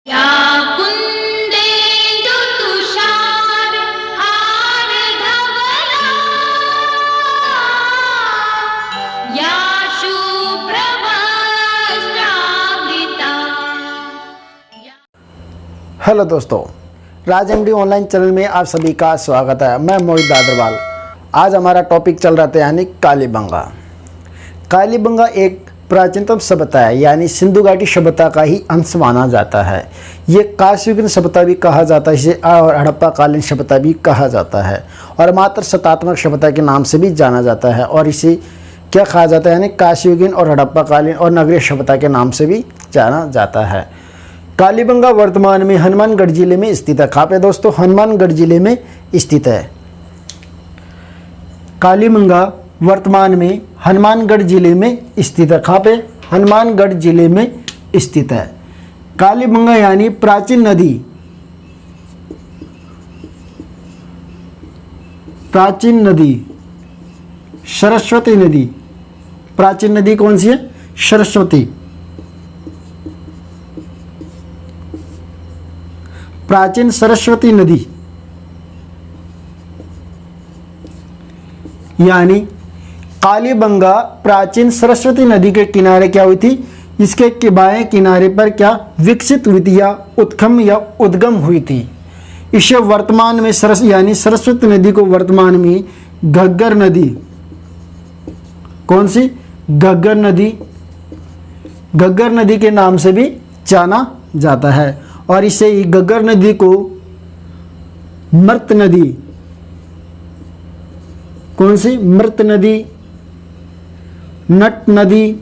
या कुन्देन्दु तुषार हारधवला या शुभ्रवस्त्रावृता। हेलो दोस्तों, राज एमडी ऑनलाइन चैनल में आप सभी का स्वागत है। मैं मोहित अग्रवाल। आज हमारा टॉपिक चल रहा था यानी कालीबंगा। कालीबंगा एक प्राचीनतम सभ्यता है, यानी सिंधु घाटी सभ्यता का ही अंश माना जाता है। ये कांस्ययुगीन सभ्यता भी कहा जाता है, इसे और हड़प्पाकालीन सभ्यता भी कहा जाता है और मात्र शतात्मक सभ्यता के नाम से भी जाना जाता है। और इसे क्या कहा जाता है, यानी कांस्ययुगीन और हड़प्पाकालीन और नगरीय सभ्यता के नाम से भी जाना जाता है। कालीबंगा वर्तमान में हनुमानगढ़ जिले में स्थित है। कहाँ पे दोस्तों? हनुमानगढ़ जिले में स्थित है। कालीबंगा वर्तमान में हनुमानगढ़ जिले में स्थित है। कहाँ पे? हनुमानगढ़ जिले में स्थित है। कालीबंगा यानी प्राचीन नदी, प्राचीन नदी सरस्वती नदी। प्राचीन नदी कौन सी है? सरस्वती। प्राचीन सरस्वती नदी यानी कालीबंगा प्राचीन सरस्वती नदी के किनारे क्या हुई थी? इसके बाएं किनारे पर क्या विकसित हुई थी या उत्खम या उद्गम हुई थी। इसे वर्तमान में यानी सरस्वती नदी को वर्तमान में घग्गर नदी, कौन सी? घग्गर नदी, घग्गर नदी के नाम से भी जाना जाता है। और इसे ही घग्गर नदी को मृत नदी, कौन सी? मृत नदी, नट नदी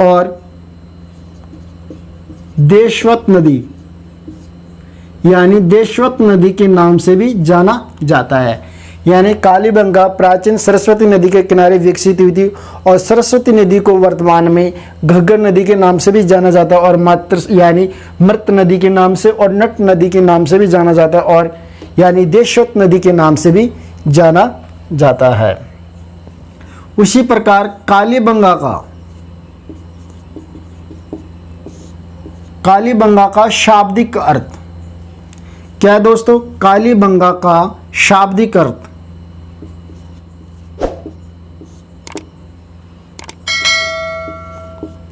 और देशवत नदी यानी देशवत नदी के नाम से भी जाना जाता है। यानी कालीबंगा प्राचीन सरस्वती नदी के किनारे विकसित हुई थी और सरस्वती नदी को वर्तमान में घग्गर नदी के नाम से भी जाना जाता है और मात्र यानी मृत नदी के नाम से और नट नदी के नाम से भी जाना जाता है और यानी देशवत नदी के नाम से भी जाना जाता है। उसी प्रकार कालीबंगा का शाब्दिक अर्थ क्या है दोस्तों? कालीबंगा का शाब्दिक अर्थ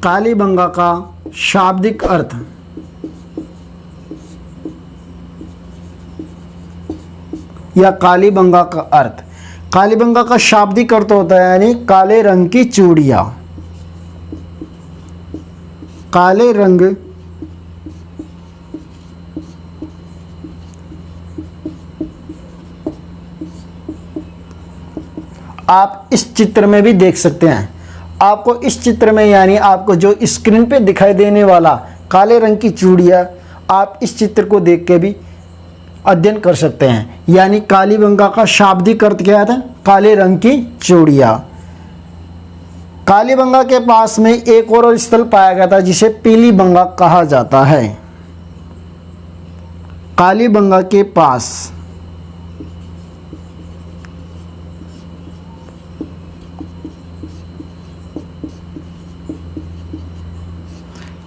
कालीबंगा का शाब्दिक अर्थ या कालीबंगा का अर्थ, कालीबंगा का शाब्दिक अर्थ होता है यानी काले रंग की चूड़ियां। काले रंग आप इस चित्र में भी देख सकते हैं। आपको इस चित्र में यानी आपको जो स्क्रीन पे दिखाई देने वाला काले रंग की चूड़ियां, आप इस चित्र को देख के भी अध्ययन कर सकते हैं। यानी कालीबंगा का शाब्दिक अर्थ क्या था? काले रंग की चूड़ियां। कालीबंगा के पास में एक और स्थल पाया गया था जिसे पीलीबंगा कहा जाता है। कालीबंगा के पास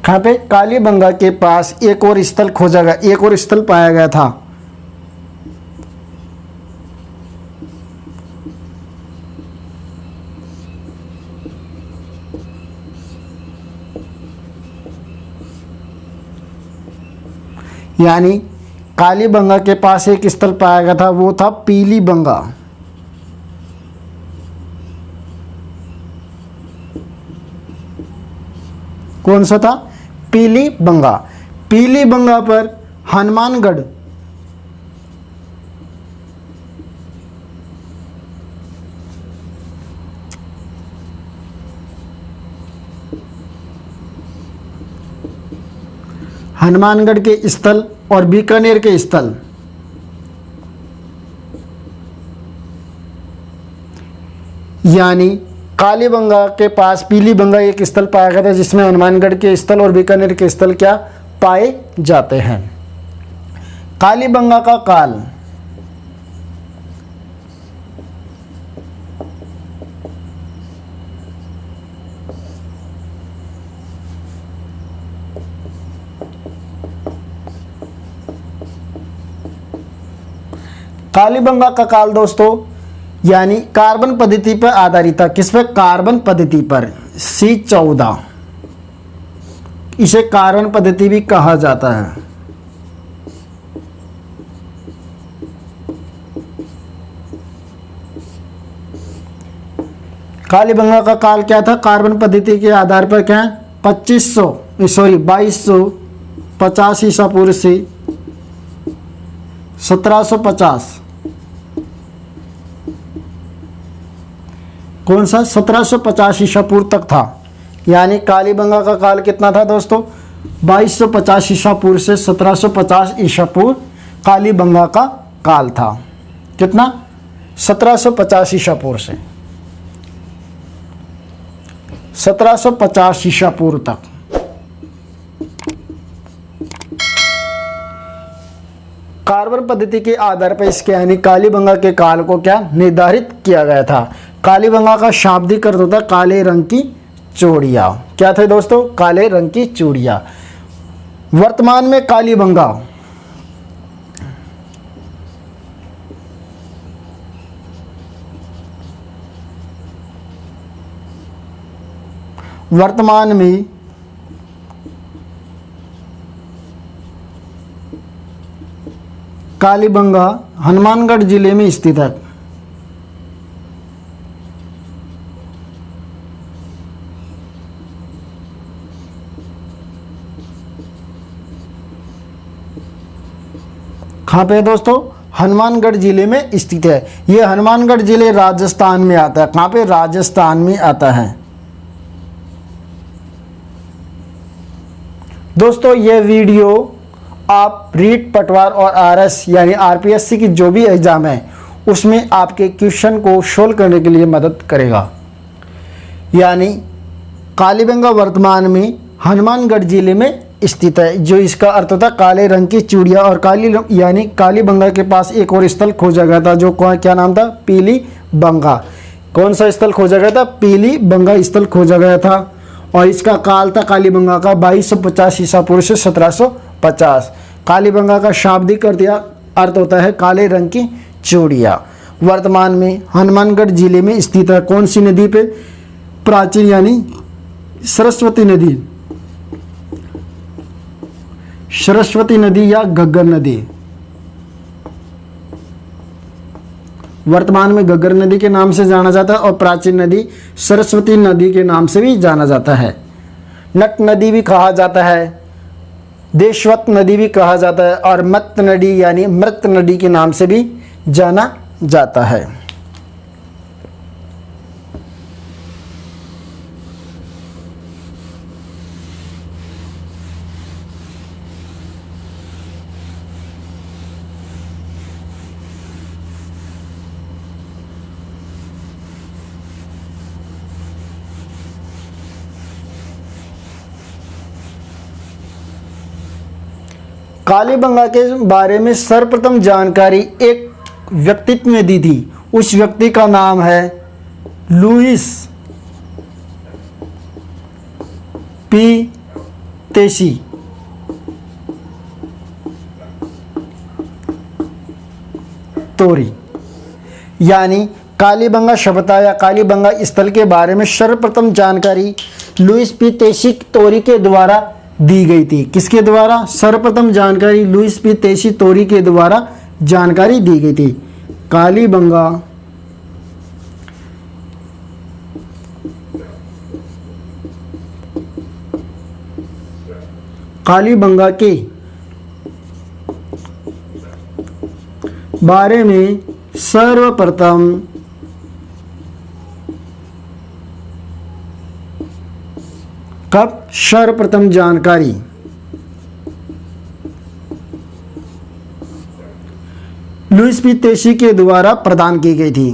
कहाँ पे? कालीबंगा के पास एक और स्थल खोजा गया, एक और स्थल पाया गया था। यानी कालीबंगा के पास एक स्थल पाया गया था, वो था पीलीबंगा। कौन सा था? पीलीबंगा। पीलीबंगा पर हनुमानगढ़ हनुमानगढ़ के स्थल और बीकानेर के स्थल यानी कालीबंगा के पास पीलीबंगा एक स्थल पाया गया था जिसमें हनुमानगढ़ के स्थल और बीकानेर के स्थल क्या पाए जाते हैं। कालीबंगा का काल कालीबंगा का काल दोस्तों यानी कार्बन पद्धति पर आधारित था। किस पर? कार्बन पद्धति पर। C14 इसे कार्बन पद्धति भी कहा जाता है। कालीबंगा का काल क्या था? कार्बन पद्धति के आधार पर क्या है? 2250 ईसा पूर्व से 1750। कौन सा? 1750 ईसा पूर्व तक था। यानी कालीबंगा का काल कितना था दोस्तों? 2250 ईसा पूर्व से 1750 ईसा पूर्व कालीबंगा का काल था। कितना? 1750 ईसा पूर्व से 1750 ईसा पूर्व तक। कार्बन पद्धति के आधार पर इसके यानी कालीबंगा के काल को क्या निर्धारित किया गया था? कालीबंगा का शाब्दिक अर्थ होता है काले रंग की चूड़ियाँ। क्या थे दोस्तों? काले रंग की चूड़ियाँ। वर्तमान में कालीबंगा कालीबंगा हनुमानगढ़ जिले में स्थित है। कहाँ पे है दोस्तों? हनुमानगढ़ जिले में स्थित है। ये हनुमानगढ़ जिले राजस्थान में आता है। कहाँ पे? राजस्थान में आता है। दोस्तों ये वीडियो आप रीट पटवार और आरएस यानी आरपीएससी की जो भी एग्ज़ाम है उसमें आपके क्वेश्चन को सोल्व करने के लिए मदद करेगा। यानी कालीबंगा वर्तमान में हनुमानगढ़ जिले में स्थित है, जो इसका अर्थ होता है काले रंग की चूड़ियाँ। और यानी कालीबंगा के पास एक और स्थल खोजा गया था, जो क्या नाम था? पीलीबंगा। कौन सा स्थल खोजा गया था? पीलीबंगा स्थल खोजा गया था। और इसका काल था कालीबंगा का 2250 ईसा पूर्व से 1750। कालीबंगा का शाब्दिक अर्थ होता है काले रंग की चूड़ियाँ। वर्तमान में हनुमानगढ़ जिले में स्थित है। कौन सी नदी पे? प्राचीन यानी सरस्वती नदी, सरस्वती नदी या घग्गर नदी। वर्तमान में घग्गर नदी के नाम से जाना जाता है और प्राचीन नदी सरस्वती नदी के नाम से भी जाना जाता है। नट नदी भी कहा जाता है, देशवत नदी भी कहा जाता है और मत नदी यानी मृत नदी के नाम से भी जाना जाता है। कालीबंगा के बारे में सर्वप्रथम जानकारी एक व्यक्तित्व ने दी थी। उस व्यक्ति का नाम है लुईस पी तेसी। तोरी यानी कालीबंगा सभ्यता या कालीबंगा स्थल के बारे में सर्वप्रथम जानकारी लुईस पी तेसी तोरी के द्वारा दी गई थी। किसके द्वारा? सर्वप्रथम जानकारी लुईस पी तेसी तोरी के द्वारा जानकारी दी गई थी। कालीबंगा के बारे में सर्वप्रथम कब? सर्वप्रथम जानकारी लुईस पी तेसी के द्वारा प्रदान की गई थी।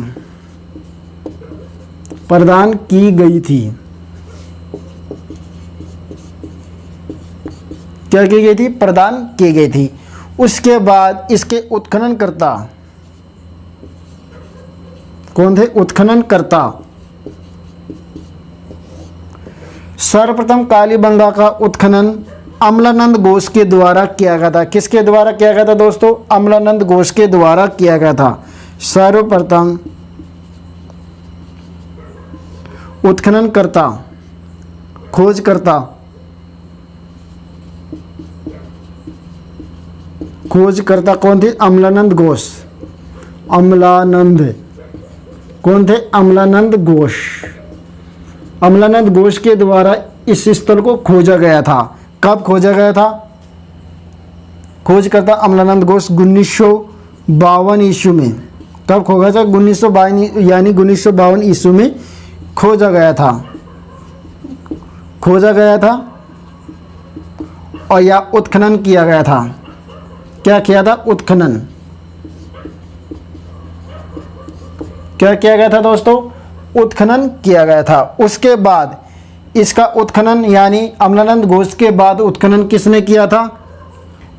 क्या की गई थी? प्रदान की गई थी। उसके बाद इसके उत्खननकर्ता कौन थे? उत्खननकर्ता सर्वप्रथम कालीबंगा का उत्खनन अमलानंद घोष के द्वारा किया गया था। किसके द्वारा किया गया था दोस्तों? अमलानंद घोष के द्वारा किया गया था। सर्वप्रथम उत्खननकर्ता, खोजकर्ता कौन थे? अमलानंद घोष। अमलानंद कौन थे? अमलानंद घोष। अमलानंद घोष के द्वारा इस स्थल को खोजा गया था। कब खोजा गया था? खोजकर्ता अमलानंद घोष 1952 ईस्वी में। कब खोजा था? 1952 यानी 1952 ईस्वी में खोजा गया था। खोजा गया था और या उत्खनन किया गया था। क्या किया था? उत्खनन। क्या किया गया था दोस्तों? उत्खनन किया गया था। उसके बाद इसका उत्खनन यानी अमलानंद घोष के बाद उत्खनन किसने किया था?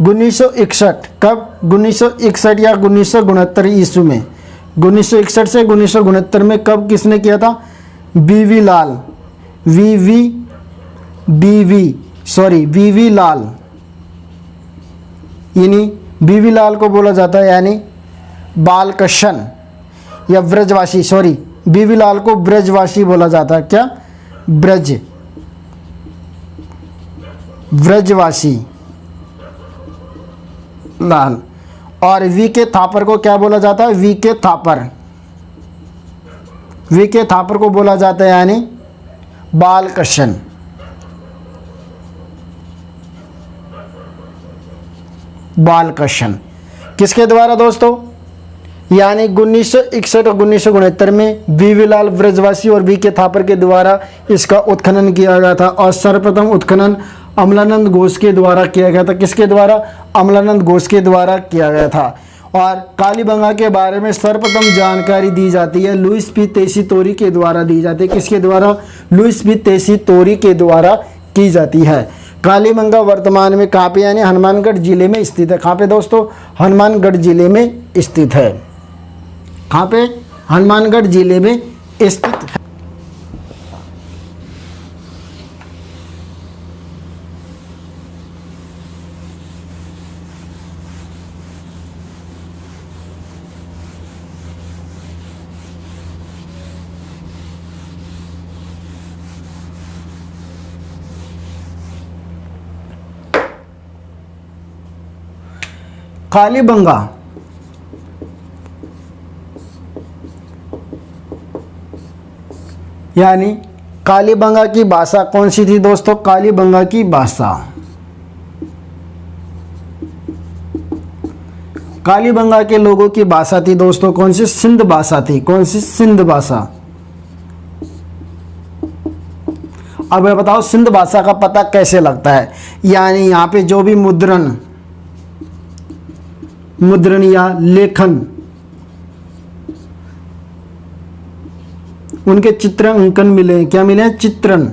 1961। कब? 1961 या 1969 ईस्वी में। 1961 से 1969 में कब किसने किया था? वीवी लाल। वीवी लाल, यानी वीवी लाल को बोला जाता है यानी बालकृष्ण या ब्रजवासी। सॉरी, वीवी लाल को ब्रजवासी बोला जाता है। क्या? ब्रजवासी लाल। और वी के थापर को क्या बोला जाता है? वी के थापर को बोला जाता है यानी बालकृष्ण। किसके द्वारा दोस्तों? यानी 1961 और 1969 में वीवी लाल ब्रजवासी और वी के थापर के द्वारा इसका उत्खनन किया गया था। और सर्वप्रथम उत्खनन अमलानंद घोष के द्वारा किया गया था। किसके द्वारा? अमलानंद घोष के द्वारा किया गया था। और कालीबंगा के बारे में सर्वप्रथम जानकारी दी जाती है लुईस पी तेसीतोरी के द्वारा दी जाती है। किसके द्वारा? लुईस पी तेसीतोरी के द्वारा की जाती है। कालीबंगा वर्तमान में कहाँ पे? यानी हनुमानगढ़ जिले में स्थित है। कहाँ पे दोस्तों? हनुमानगढ़ जिले में स्थित है। कहाँ पे? हनुमानगढ़ जिले में स्थित है। कालीबंगा यानी कालीबंगा की भाषा कौन सी थी दोस्तों? कालीबंगा की भाषा, कालीबंगा के लोगों की भाषा थी दोस्तों कौन सी? सिंध भाषा थी। कौन सी? सिंध भाषा। अब ये बताओ सिंध भाषा का पता कैसे लगता है? यानी यहाँ पे जो भी मुद्रण या लेखन, उनके चित्रांकन मिले। क्या मिले? चित्रण।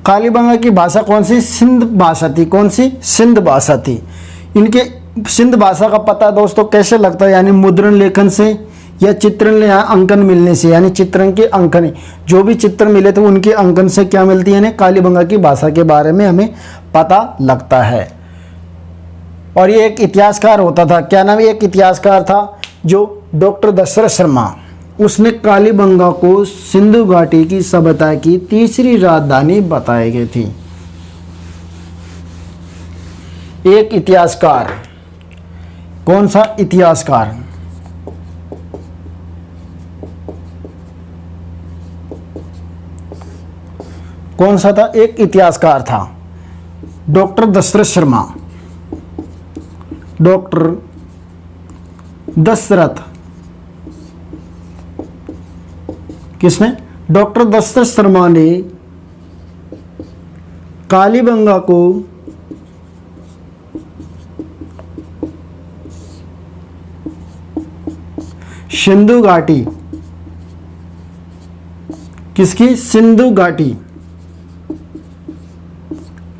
कालीबंगा की भाषा कौन सी? सिंध भाषा थी। कौन सी? सिंध भाषा थी। इनके सिंध भाषा का पता दोस्तों कैसे लगता है? यानी मुद्रण लेखन से या चित्रण या अंकन मिलने से। यानी चित्रण के अंकन, जो भी चित्र मिले थे उनके अंकन से क्या मिलती है? कालीबंगा की भाषा के बारे में हमें पता लगता है। और ये एक इतिहासकार होता था। क्या नाम? एक इतिहासकार था जो डॉक्टर दशरथ शर्मा। उसने कालीबंगा को सिंधु घाटी की सभ्यता की तीसरी राजधानी बताई गई थी। एक इतिहासकार। कौन सा इतिहासकार? कौन सा था? एक इतिहासकार था डॉक्टर दशरथ शर्मा। डॉक्टर दशरथ, किसने? डॉक्टर दशरथ शर्मा ने कालीबंगा को सिंधु घाटी किसकी? सिंधु घाटी।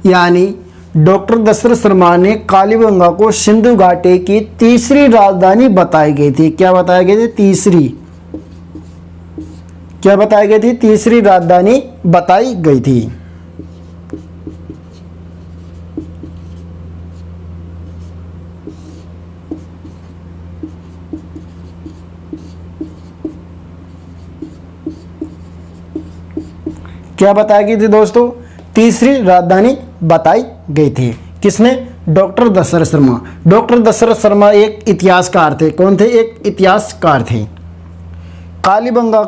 यानी डॉक्टर दशरथ शर्मा ने कालीबंगा को सिंधु घाटी की तीसरी राजधानी बताई गई थी। क्या बताई गई थी? तीसरी। क्या बताई गई थी? तीसरी राजधानी बताई गई थी। क्या बताई गई थी दोस्तों? तीसरी राजधानी बताई गई थी। किसने? डॉक्टर दशरथ शर्मा। डॉक्टर दशरथ शर्मा एक इतिहासकार थे। कौन थे? एक इतिहासकार थे। कालीबंगा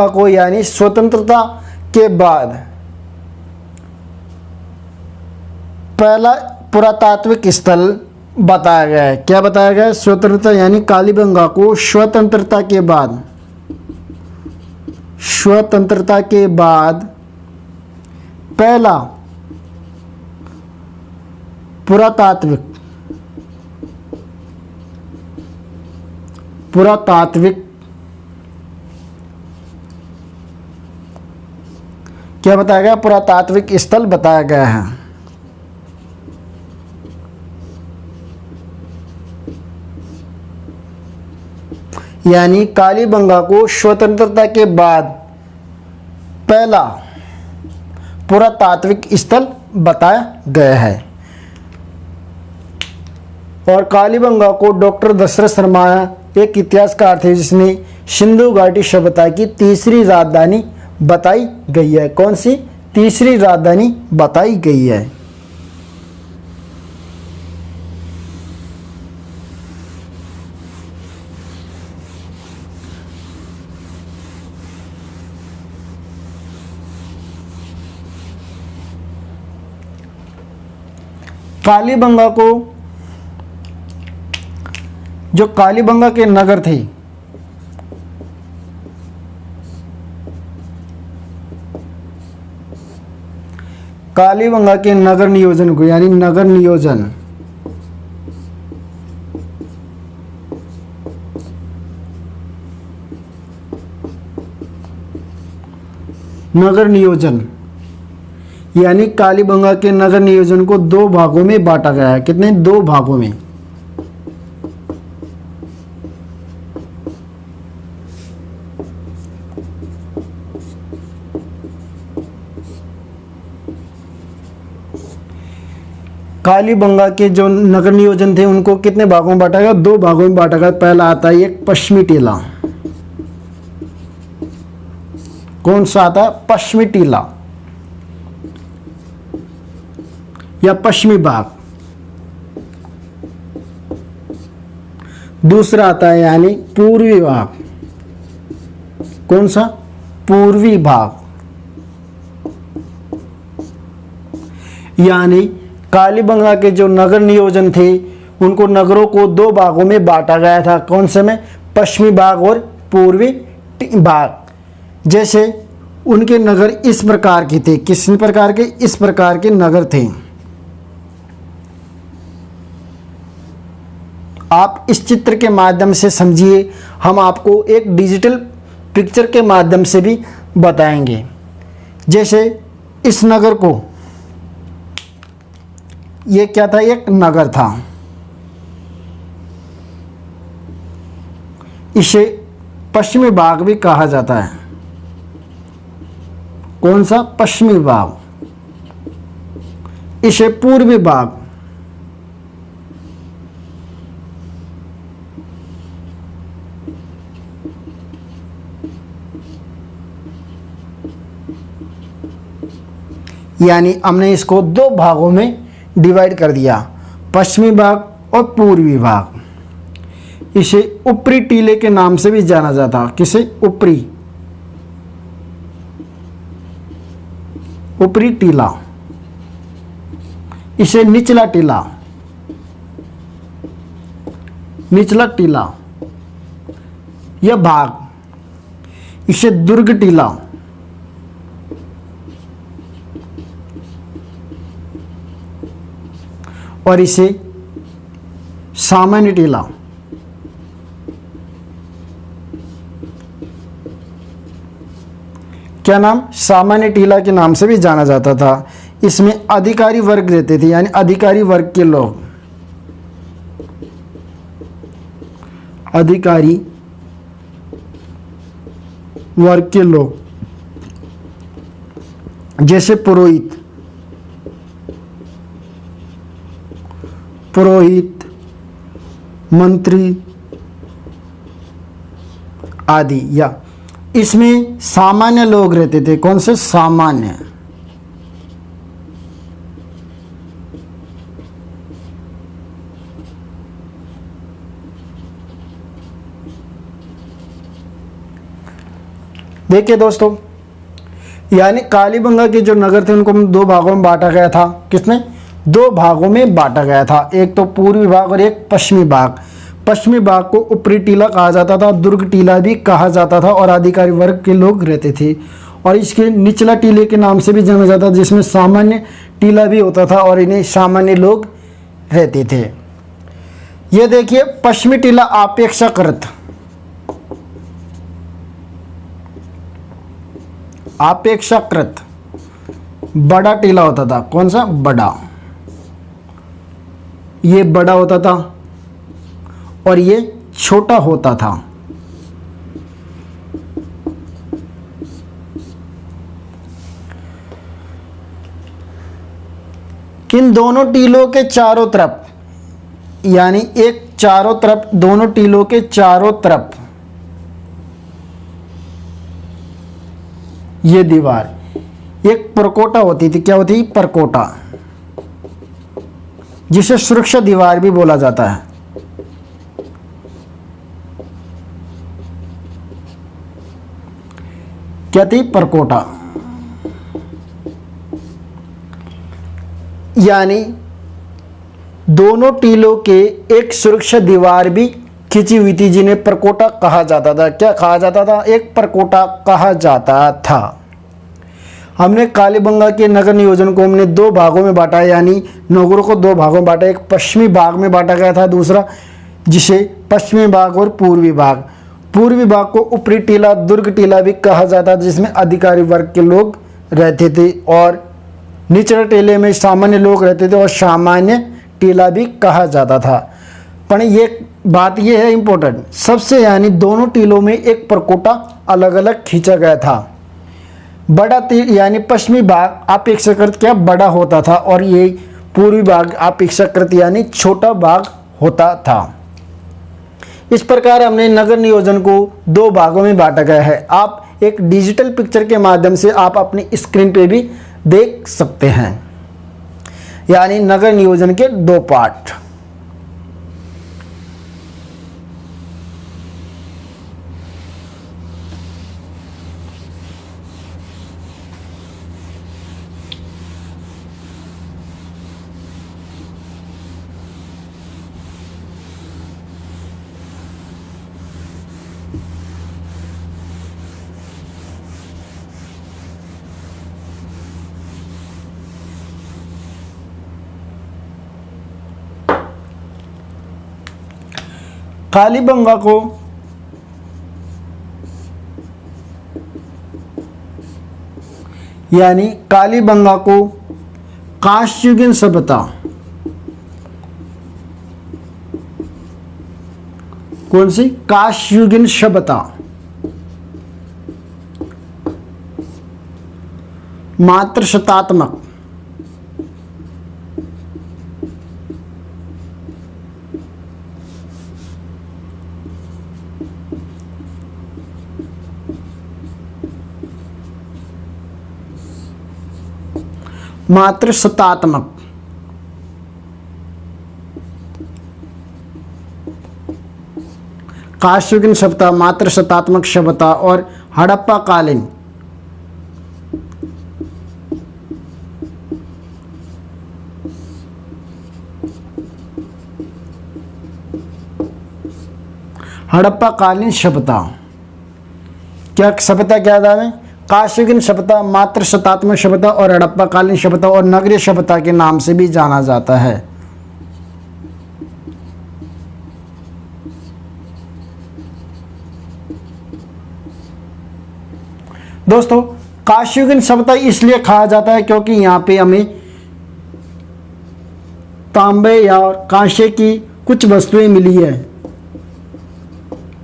को यानी स्वतंत्रता के बाद पहला पुरातात्विक स्थल बताया गया है। क्या बताया गया है? स्वतंत्रता, यानी कालीबंगा को स्वतंत्रता के बाद पहला पुरातात्विक क्या बताया गया? पुरातात्विक स्थल बताया गया है। यानी कालीबंगा को स्वतंत्रता के बाद पहला पुरातात्विक स्थल बताया गया है। और कालीबंगा को डॉक्टर दशरथ शर्मा एक इतिहासकार थे जिसने सिंधु घाटी सभ्यता की तीसरी राजधानी बताई गई है। कौन सी? तीसरी राजधानी बताई गई है। कालीबंगा को, जो कालीबंगा के नगर थे, कालीबंगा के नगर नियोजन को, यानी नगर नियोजन यानी कालीबंगा के नगर नियोजन को दो भागों में बांटा गया है। कितने? दो भागों में। कालीबंगा के जो नगर नियोजन थे उनको कितने भागों में बांटा गया? दो भागों में बांटा गया। पहला आता है एक पश्चिमी टीला। कौन सा आता है? पश्चिमी टीला या पश्चिमी भाग। दूसरा आता है यानी पूर्वी भाग। कौन सा? पूर्वी भाग। यानी कालीबंगा के जो नगर नियोजन थे उनको नगरों को दो भागों में बांटा गया था। कौन से में? पश्चिमी भाग और पूर्वी भाग। जैसे उनके नगर इस प्रकार के थे। किस प्रकार के? इस प्रकार के नगर थे। आप इस चित्र के माध्यम से समझिए, हम आपको एक डिजिटल पिक्चर के माध्यम से भी बताएंगे। जैसे इस नगर को, ये क्या था? एक नगर था। इसे पश्चिमी भाग भी कहा जाता है। कौन सा? पश्चिमी भाग। इसे पूर्वी भाग। यानी हमने इसको दो भागों में डिवाइड कर दिया, पश्चिमी भाग और पूर्वी भाग। इसे ऊपरी टीले के नाम से भी जाना जाता। किसे? ऊपरी टीला। इसे निचला टीला यह भाग। इसे दुर्ग टीला। और इसे सामान्य टीला क्या नाम, सामान्य टीला के नाम से भी जाना जाता था। इसमें अधिकारी वर्ग रहते थे, यानी अधिकारी वर्ग के लोग, अधिकारी वर्ग के लोग जैसे पुरोहित, मंत्री आदि। या इसमें सामान्य लोग रहते थे। कौन से, सामान्य। देखिए दोस्तों, यानी कालीबंगा के जो नगर थे उनको दो भागों में बांटा गया था। किसने, दो भागों में बांटा गया था, एक तो पूर्वी भाग और एक पश्चिमी भाग। पश्चिमी भाग को ऊपरी टीला कहा जाता था, दुर्ग टीला भी कहा जाता था, और अधिकारी वर्ग के लोग रहते थे। और इसके निचला टीले के नाम से भी जाना जाता था, जिसमें सामान्य टीला भी होता था और इन्हें सामान्य लोग रहते थे। ये देखिए, पश्चिमी टीला अपेक्षाकृत बड़ा टीला होता था। कौन सा, बड़ा। ये बड़ा होता था और ये छोटा होता था। इन दोनों टीलों के चारों तरफ, यानी एक चारों तरफ, दोनों टीलों के चारों तरफ ये दीवार एक परकोटा होती थी। क्या होती, परकोटा, जिसे सुरक्षा दीवार भी बोला जाता है। क्या थी, परकोटा। यानी दोनों टीलों के एक सुरक्षा दीवार भी खिंची हुई थी, जिन्हें परकोटा कहा जाता था। क्या कहा जाता था, एक परकोटा कहा जाता था। हमने कालीबंगा के नगर नियोजन को हमने दो भागों में बांटा, यानी नगरों को दो भागों में बांटा। एक पश्चिमी भाग में बांटा गया था, दूसरा जिसे पश्चिमी भाग और पूर्वी भाग। पूर्वी भाग को ऊपरी टीला, दुर्ग टीला भी कहा जाता था, जिसमें अधिकारी वर्ग के लोग रहते थे, और निचले टीले में सामान्य लोग रहते थे और सामान्य टीला भी कहा जाता था। पर ये बात ये है इम्पोर्टेंट सबसे, यानी दोनों टीलों में एक परकोटा अलग अलग खींचा गया था। बड़ा तीर यानी पश्चिमी भाग अपेक्षाकृत क्या, बड़ा होता था, और ये पूर्वी भाग अपेक्षाकृत यानी छोटा भाग होता था। इस प्रकार हमने नगर नियोजन को दो भागों में बांटा गया है। आप एक डिजिटल पिक्चर के माध्यम से आप अपनी स्क्रीन पे भी देख सकते हैं, यानी नगर नियोजन के दो पार्ट। कालीबंगा को यानी कालीबंगा को कांस्ययुगीन सभ्यता, कौन सी, कांस्ययुगीन सभ्यता, मात्र शतात्मक, मात्र शतात्मक, कांस्ययुगीन सभ्यता, मात्र शतात्मक सभ्यता, और हड़प्पा कालीन हड़प्पा कालीन सभ्यता। क्या सभ्यता क्या था में, कांस्ययुगीन सभ्यता, मात्र शतात्मक सभ्यता और हड़प्पा कालीन सभ्यता, और नगरीय सभ्यता के नाम से भी जाना जाता है। दोस्तों काशीयुगीन सभ्यता इसलिए कहा जाता है क्योंकि यहाँ पे हमें तांबे या कांसे की कुछ वस्तुएं मिली है,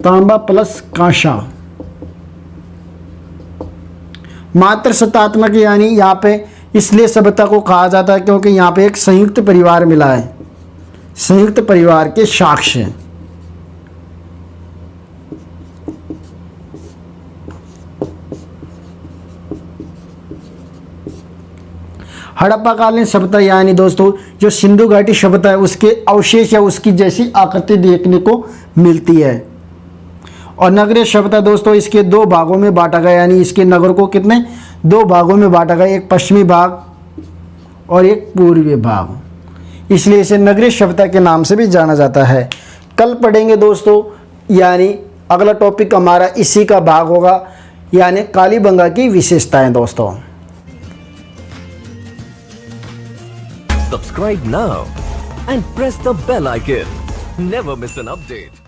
तांबा प्लस कांसा। मात्र सत्तात्मक यानी यहाँ पे इसलिए सभ्यता को कहा जाता है क्योंकि यहाँ पे एक संयुक्त परिवार मिला है, संयुक्त परिवार के साक्ष्य। हड़प्पाकालीन सभ्यता यानी दोस्तों जो सिंधु घाटी सभ्यता है उसके अवशेष या उसकी जैसी आकृति देखने को मिलती है। और नगरीय सभ्यता दोस्तों इसके दो भागों में बांटा गया, यानी इसके नगर को कितने दो भागों में बांटा गया, एक पश्चिमी भाग और एक पूर्वी भाग, इसलिए इसे नगरीय सभ्यता के नाम से भी जाना जाता है। कल पढ़ेंगे दोस्तों, यानी अगला टॉपिक हमारा इसी का भाग होगा, यानी कालीबंगा की विशेषताएं दोस्तों। Subscribe now and press the bell icon. Never miss an update.